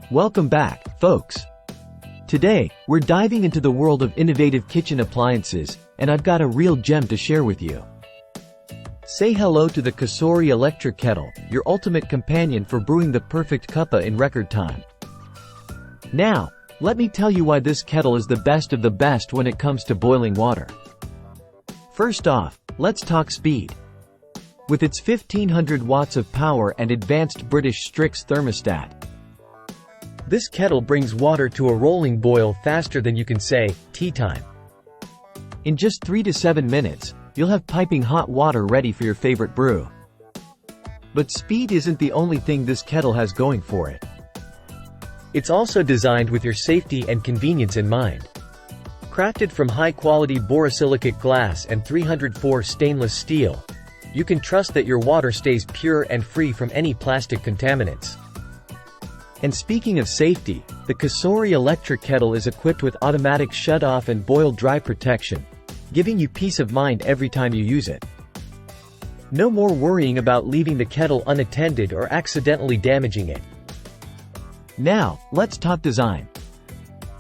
Welcome back, folks. Today, we're diving into the world of innovative kitchen appliances, and I've got a real gem to share with you. Say hello to the COSORI Electric Kettle, your ultimate companion for brewing the perfect cuppa in record time. Now, let me tell you why this kettle is the best of the best when it comes to boiling water. First off, let's talk speed. With its 1500 watts of power and advanced British Strix thermostat, this kettle brings water to a rolling boil faster than you can say, tea time. In just 3 to 7 minutes, you'll have piping hot water ready for your favorite brew. But speed isn't the only thing this kettle has going for it. It's also designed with your safety and convenience in mind. Crafted from high-quality borosilicate glass and 304 stainless steel, you can trust that your water stays pure and free from any plastic contaminants. And speaking of safety, the COSORI Electric Kettle is equipped with automatic shut-off and boil-dry protection, giving you peace of mind every time you use it. No more worrying about leaving the kettle unattended or accidentally damaging it. Now, let's talk design.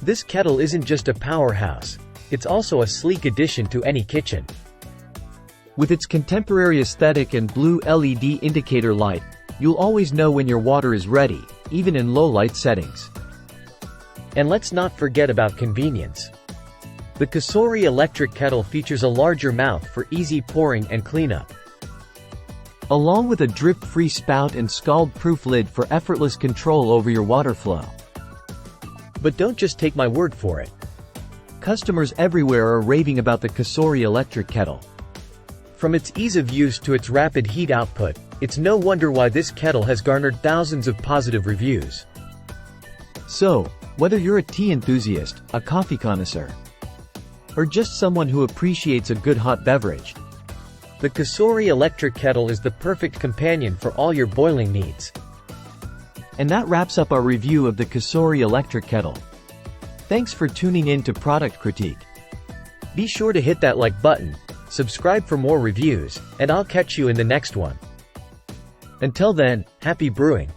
This kettle isn't just a powerhouse, it's also a sleek addition to any kitchen. With its contemporary aesthetic and blue LED indicator light, you'll always know when your water is ready, even in low-light settings. And let's not forget about convenience. The COSORI Electric Kettle features a larger mouth for easy pouring and cleanup, along with a drip-free spout and scald-proof lid for effortless control over your water flow. But don't just take my word for it. Customers everywhere are raving about the COSORI Electric Kettle. From its ease of use to its rapid heat output, it's no wonder why this kettle has garnered thousands of positive reviews. So, whether you're a tea enthusiast, a coffee connoisseur, or just someone who appreciates a good hot beverage, the COSORI Electric Kettle is the perfect companion for all your boiling needs. And that wraps up our review of the COSORI Electric Kettle. Thanks for tuning in to Product Critique. Be sure to hit that like button, subscribe for more reviews, and I'll catch you in the next one. Until then, happy brewing!